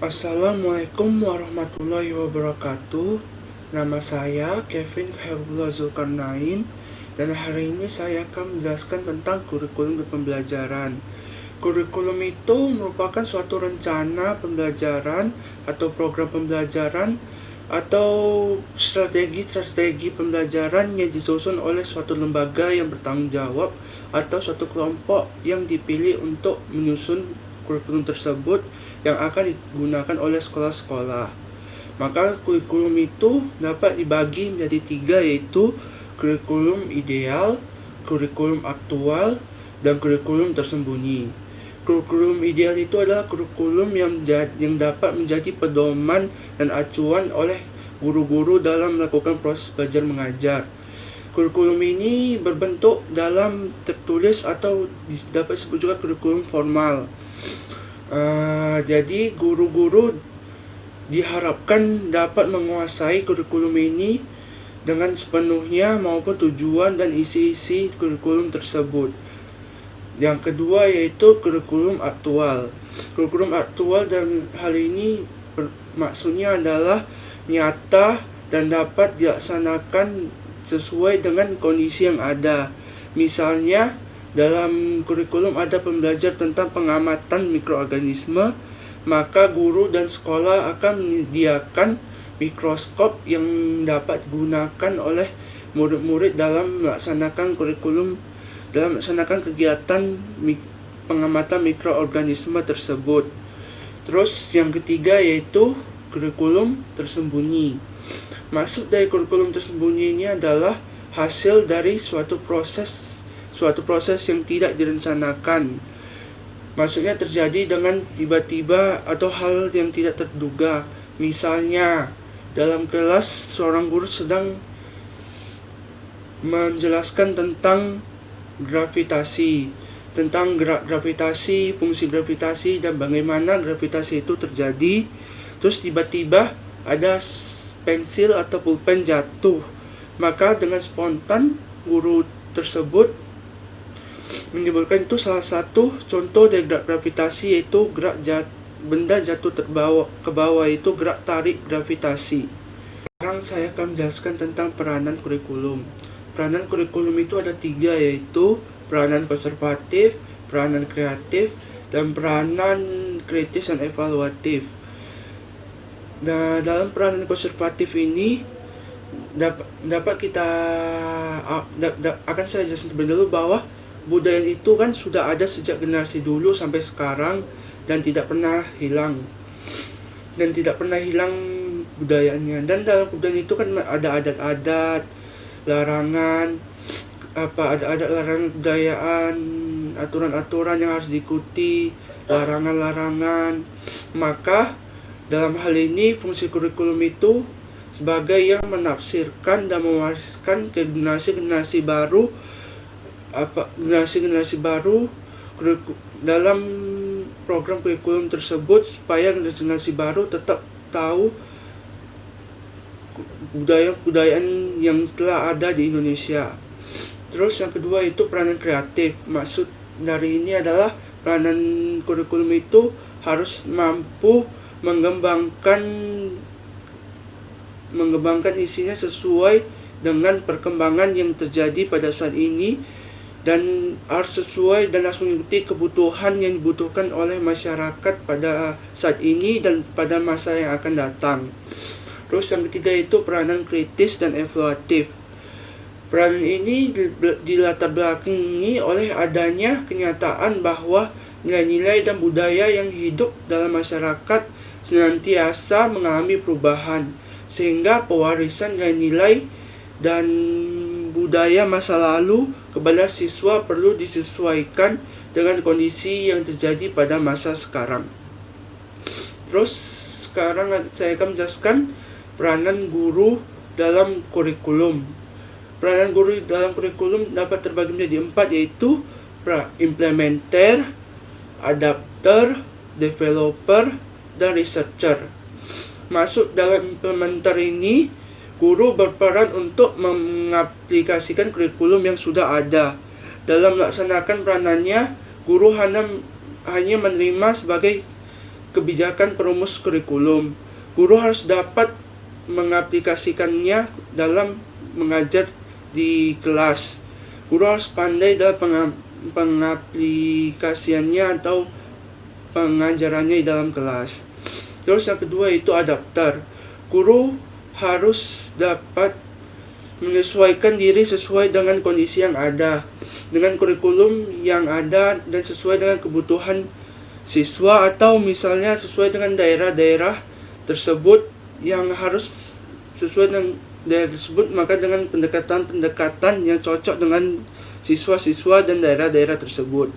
Assalamualaikum warahmatullahi wabarakatuh. Nama saya Kevin Khairullah Zulkarnain, dan hari ini saya akan menjelaskan tentang kurikulum dan pembelajaran. Kurikulum itu merupakan suatu rencana pembelajaran atau program pembelajaran atau strategi pembelajaran yang disusun oleh suatu lembaga yang bertanggung jawab atau suatu kelompok yang dipilih untuk menyusun kurikulum tersebut yang akan digunakan oleh sekolah-sekolah. Maka kurikulum itu dapat dibagi menjadi 3, yaitu kurikulum ideal, kurikulum aktual, dan kurikulum tersembunyi. Kurikulum ideal itu adalah kurikulum yang dapat menjadi pedoman dan acuan oleh guru-guru dalam melakukan proses belajar mengajar. Kurikulum ini berbentuk dalam tertulis atau dapat disebut juga kurikulum formal. Jadi guru-guru diharapkan dapat menguasai kurikulum ini dengan sepenuhnya maupun tujuan dan isi-isi kurikulum tersebut. Yang kedua yaitu kurikulum aktual. Kurikulum aktual dan hal ini maksudnya adalah nyata dan dapat dilaksanakan sesuai dengan kondisi yang ada. Misalnya dalam kurikulum ada pembelajar tentang pengamatan mikroorganisme, maka guru dan sekolah akan menyediakan mikroskop yang dapat digunakan oleh murid-murid dalam melaksanakan kegiatan pengamatan mikroorganisme tersebut. Terus yang ketiga yaitu kurikulum tersembunyi. Maksud dari kurikulum tersembunyi ini adalah hasil dari suatu proses yang tidak direncanakan. Maksudnya terjadi dengan tiba-tiba atau hal yang tidak terduga. Misalnya dalam kelas seorang guru sedang menjelaskan tentang gravitasi, tentang gravitasi, fungsi gravitasi, dan bagaimana gravitasi itu terjadi. Terus tiba-tiba ada pensil atau pulpen jatuh, maka dengan spontan guru tersebut menyebutkan itu salah satu contoh dari gerak gravitasi, yaitu benda jatuh ke bawah, itu gerak tarik gravitasi. Sekarang saya akan menjelaskan tentang peranan kurikulum. Peranan kurikulum itu ada 3, yaitu peranan konservatif, peranan kreatif, dan peranan kritis dan evaluatif. Nah, dalam peranan konservatif ini dapat kita akan saya jelaskan terlebih dahulu bahwa budaya itu kan sudah ada sejak generasi dulu sampai sekarang dan tidak pernah hilang budayaannya. Dan dalam budaya itu kan ada adat-adat, larangan, ada larangan kebudayaan, aturan-aturan yang harus diikuti, larangan-larangan. Maka dalam hal ini fungsi kurikulum itu sebagai yang menafsirkan dan mewariskan ke generasi baru dalam program kurikulum tersebut, supaya generasi baru tetap tahu budayaan yang telah ada di Indonesia. Terus yang kedua itu peranan kreatif. Maksud dari ini adalah peranan kurikulum itu harus mampu mengembangkan isinya sesuai dengan perkembangan yang terjadi pada saat ini, dan harus sesuai dan harus mengikuti kebutuhan yang dibutuhkan oleh masyarakat pada saat ini dan pada masa yang akan datang. Terus yang ketiga itu peranan kritis dan evaluatif. Peranan ini dilatar belakangi oleh adanya kenyataan bahwa nilai-nilai dan budaya yang hidup dalam masyarakat senantiasa mengalami perubahan, sehingga pewarisan nilai-nilai dan budaya masa lalu kepada siswa perlu disesuaikan dengan kondisi yang terjadi pada masa sekarang. Terus sekarang saya akan menjelaskan peranan guru dalam kurikulum. Peranan guru dalam kurikulum dapat terbagi menjadi 4, yaitu implementer, adapter, developer, dan researcher. Masuk dalam implementer ini, guru berperan untuk mengaplikasikan kurikulum yang sudah ada. Dalam melaksanakan peranannya, guru hanya menerima sebagai kebijakan perumus kurikulum. Guru harus dapat mengaplikasikannya dalam mengajar di kelas. Guru harus pandai dalam pengaplikasiannya atau pengajarannya di dalam kelas. Terus yang kedua itu adapter. Guru harus dapat menyesuaikan diri sesuai dengan kondisi yang ada, dengan kurikulum yang ada dan sesuai dengan kebutuhan siswa, atau misalnya sesuai dengan daerah-daerah tersebut yang harus sesuai dengan daerah tersebut, maka dengan pendekatan-pendekatan yang cocok dengan siswa-siswa dan daerah-daerah tersebut.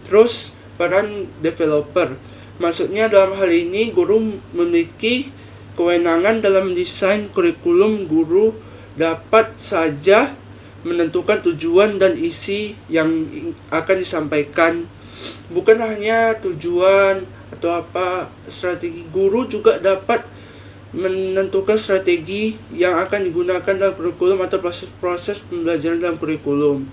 Terus peran developer. Maksudnya dalam hal ini guru memiliki kewenangan dalam desain kurikulum. Guru dapat saja menentukan tujuan dan isi yang akan disampaikan. Bukan hanya tujuan atau strategi, guru juga dapat menentukan strategi yang akan digunakan dalam kurikulum atau proses pembelajaran dalam kurikulum.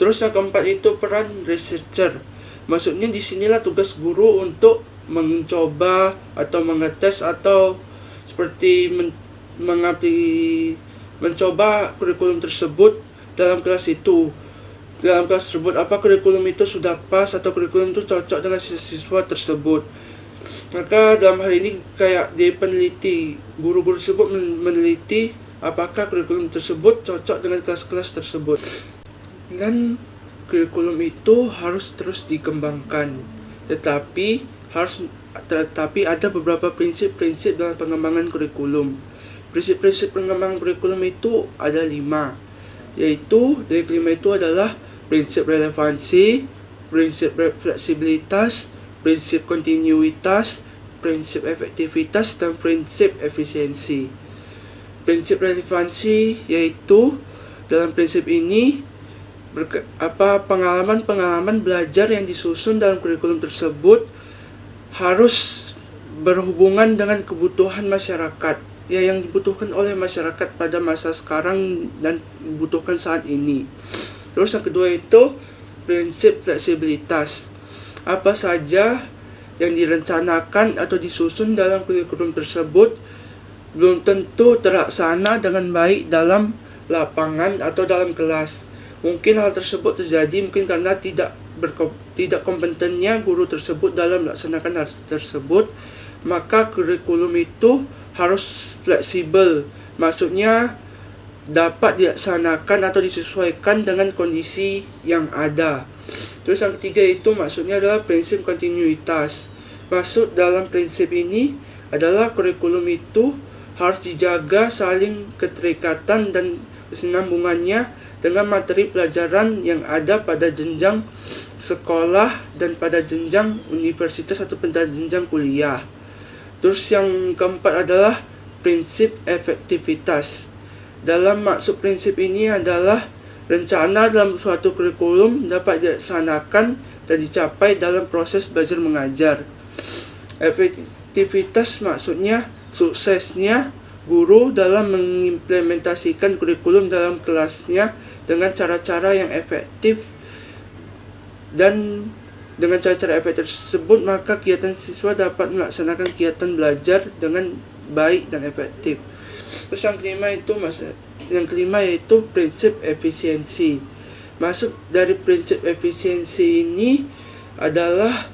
Terus yang keempat itu peran researcher. Maksudnya disinilah tugas guru untuk mencoba atau mengetes atau seperti mencoba kurikulum tersebut dalam kelas itu. Dalam kelas tersebut, apa kurikulum itu sudah pas atau kurikulum itu cocok dengan siswa tersebut. Maka dalam hal ini kayak di peneliti, guru-guru tersebut meneliti apakah kurikulum tersebut cocok dengan kelas-kelas tersebut. Dan kurikulum itu harus terus dikembangkan. Tetapi ada beberapa prinsip-prinsip dalam pengembangan kurikulum. Prinsip-prinsip pengembangan kurikulum itu ada 5, yaitu dari kelima itu adalah prinsip relevansi, prinsip fleksibilitas, prinsip kontinuitas, prinsip efektivitas, dan prinsip efisiensi. Prinsip relevansi yaitu dalam prinsip ini pengalaman belajar yang disusun dalam kurikulum tersebut harus berhubungan dengan kebutuhan masyarakat, yang dibutuhkan oleh masyarakat pada masa sekarang dan dibutuhkan saat ini. Terus yang kedua itu prinsip fleksibilitas. Apa saja yang direncanakan atau disusun dalam kurikulum tersebut belum tentu terlaksana dengan baik dalam lapangan atau dalam kelas. Mungkin hal tersebut terjadi mungkin karena tidak kompetennya guru tersebut dalam melaksanakan hal tersebut. Maka kurikulum itu harus fleksibel, maksudnya dapat dilaksanakan atau disesuaikan dengan kondisi yang ada. Terus yang ketiga itu maksudnya adalah prinsip kontinuitas. Maksud dalam prinsip ini adalah kurikulum itu harus dijaga saling keterikatan dan kesinambungannya dengan materi pelajaran yang ada pada jenjang sekolah dan pada jenjang universitas atau pada jenjang kuliah. Terus yang keempat adalah prinsip efektivitas. Dalam maksud prinsip ini adalah rencana dalam suatu kurikulum dapat dilaksanakan dan dicapai dalam proses belajar mengajar. Efektivitas maksudnya suksesnya guru dalam mengimplementasikan kurikulum dalam kelasnya dengan cara-cara yang efektif, dan dengan cara-cara efektif tersebut maka kegiatan siswa dapat melaksanakan kegiatan belajar dengan baik dan efektif. Terus yang kelima yaitu prinsip efisiensi. Maksud dari prinsip efisiensi ini adalah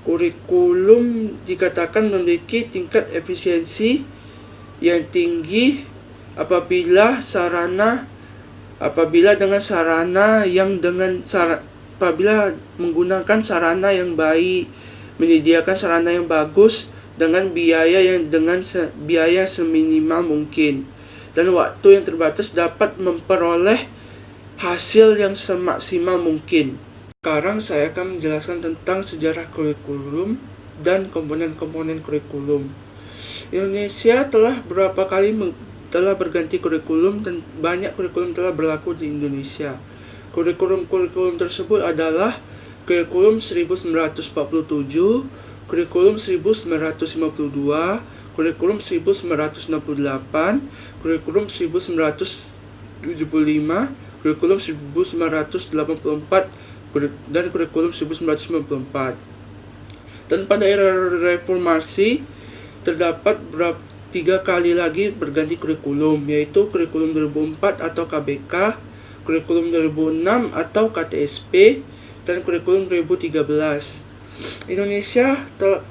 kurikulum dikatakan memiliki tingkat efisiensi yang tinggi apabila menggunakan sarana yang baik, menyediakan sarana yang bagus dengan biaya seminimal mungkin, dan waktu yang terbatas dapat memperoleh hasil yang semaksimal mungkin. Sekarang saya akan menjelaskan tentang sejarah kurikulum dan komponen-komponen kurikulum. Indonesia telah berganti kurikulum dan banyak kurikulum telah berlaku di Indonesia. Kurikulum tersebut adalah kurikulum 1947, kurikulum 1952, kurikulum 1968, kurikulum 1975, kurikulum 1984, dan kurikulum 1994. Dan pada era reformasi terdapat 3 kali lagi berganti kurikulum, yaitu kurikulum 2004 atau KBK, kurikulum 2006 atau KTSP, dan kurikulum 2013. Indonesia telah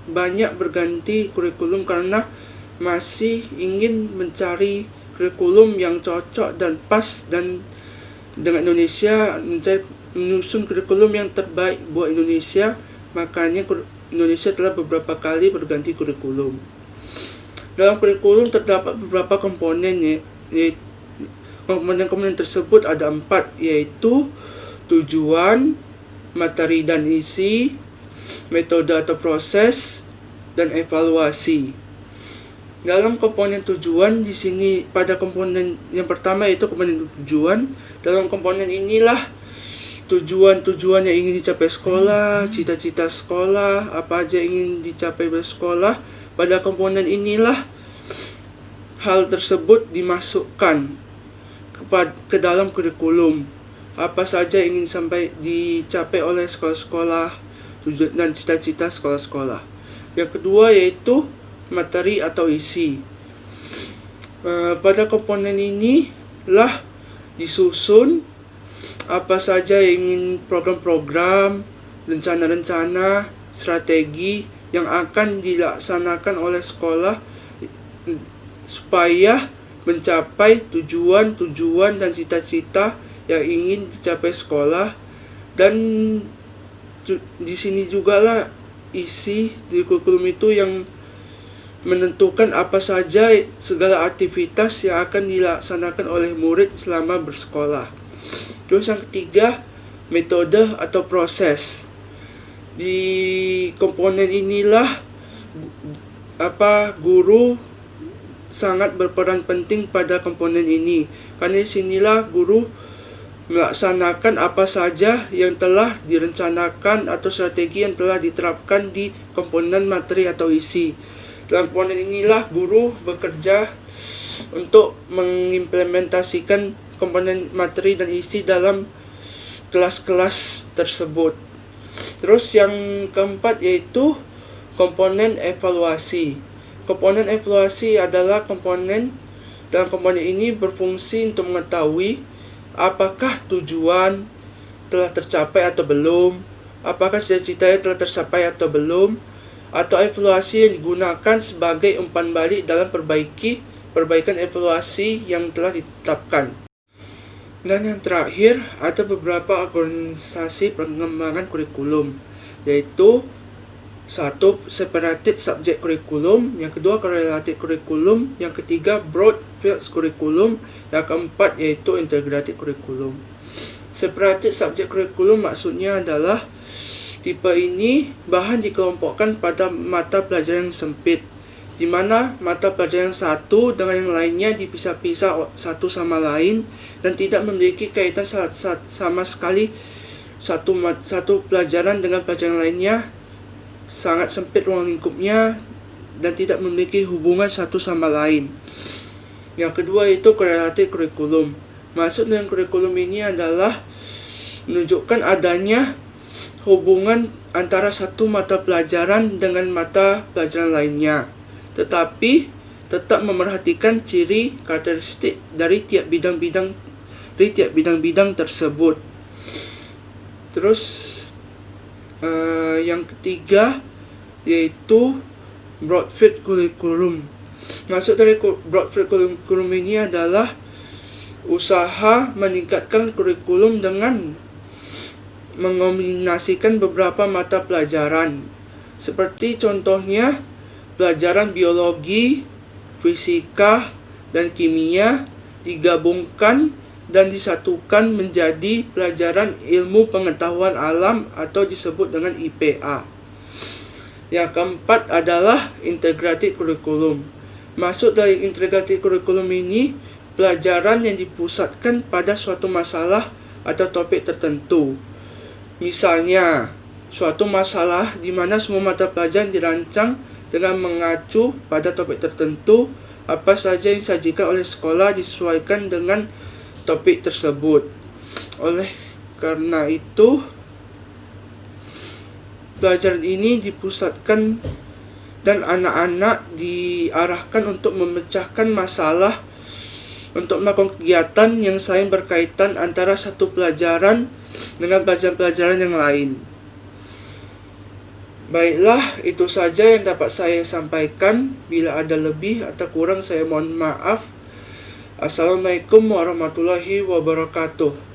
banyak berganti kurikulum karena masih ingin mencari kurikulum yang cocok dan pas dan dengan Indonesia, menyusun kurikulum yang terbaik buat Indonesia. Makanya Indonesia telah beberapa kali berganti kurikulum. Dalam kurikulum terdapat beberapa komponen, yaitu komponen tersebut ada 4, yaitu tujuan, materi dan isi, metode atau proses, dan evaluasi. Dalam komponen tujuan di sini, pada komponen yang pertama yaitu komponen tujuan. Dalam komponen inilah tujuan-tujuan yang ingin dicapai sekolah, cita-cita sekolah, apa aja ingin dicapai bersekolah. Pada komponen inilah hal tersebut dimasukkan ke dalam kurikulum. Apa saja ingin sampai dicapai oleh sekolah-sekolah dan cita-cita sekolah-sekolah. Yang kedua yaitu materi atau isi. Pada komponen ini lah disusun apa saja yang ingin program-program, rencana-rencana, strategi yang akan dilaksanakan oleh sekolah supaya mencapai tujuan-tujuan dan cita-cita yang ingin dicapai sekolah. Dan di sini juga lah isi di kurikulum itu yang menentukan apa saja segala aktivitas yang akan dilaksanakan oleh murid selama bersekolah. Terus yang ketiga, metode atau proses. Di komponen inilah guru sangat berperan penting pada komponen ini. Karena disinilah guru melaksanakan apa saja yang telah direncanakan atau strategi yang telah diterapkan di komponen materi atau isi. Dalam komponen inilah guru bekerja untuk mengimplementasikan komponen materi dan isi dalam kelas-kelas tersebut. Terus yang keempat yaitu komponen evaluasi. Komponen evaluasi adalah komponen dalam komponen ini berfungsi untuk mengetahui apakah tujuan telah tercapai atau belum, apakah cita-citanya telah tercapai atau belum, atau evaluasi yang digunakan sebagai umpan balik dalam perbaikan evaluasi yang telah ditetapkan. Dan yang terakhir, ada beberapa organisasi pengembangan kurikulum, yaitu 1. Separated Subject Curriculum, yang kedua Correlated Curriculum, yang ketiga Broad Fields Curriculum, yang keempat yaitu Integrated Curriculum. Separated Subject Curriculum maksudnya adalah tipe ini bahan dikelompokkan pada mata pelajaran yang sempit, di mana mata pelajaran satu dengan yang lainnya dipisah-pisah satu sama lain dan tidak memiliki kaitan sama sekali. Satu pelajaran dengan pelajaran lainnya sangat sempit ruang lingkupnya dan tidak memiliki hubungan satu sama lain. Yang kedua itu Correlated Curriculum. Maksud dengan kurikulum ini adalah menunjukkan adanya hubungan antara satu mata pelajaran dengan mata pelajaran lainnya, tetapi tetap memerhatikan ciri karakteristik dari tiap bidang-bidang tersebut. Terus yang ketiga yaitu Broadfield Curriculum. Maksud dari Broadfield Curriculum ini adalah usaha meningkatkan kurikulum dengan mengombinasikan beberapa mata pelajaran, seperti contohnya pelajaran biologi, fisika, dan kimia digabungkan dan disatukan menjadi pelajaran ilmu pengetahuan alam atau disebut dengan IPA. Yang keempat adalah Integrated Curriculum. Maksud dari Integrated Curriculum ini pelajaran yang dipusatkan pada suatu masalah atau topik tertentu. Misalnya, suatu masalah di mana semua mata pelajaran dirancang dengan mengacu pada topik tertentu. Apa saja yang disajikan oleh sekolah disesuaikan dengan topik tersebut. Oleh karena itu, pelajaran ini dipusatkan dan anak-anak diarahkan untuk memecahkan masalah, untuk melakukan kegiatan yang saling berkaitan antara satu pelajaran dengan pelajaran-pelajaran yang lain. Baiklah, itu saja yang dapat saya sampaikan. Bila ada lebih atau kurang, saya mohon maaf. Assalamualaikum warahmatullahi wabarakatuh.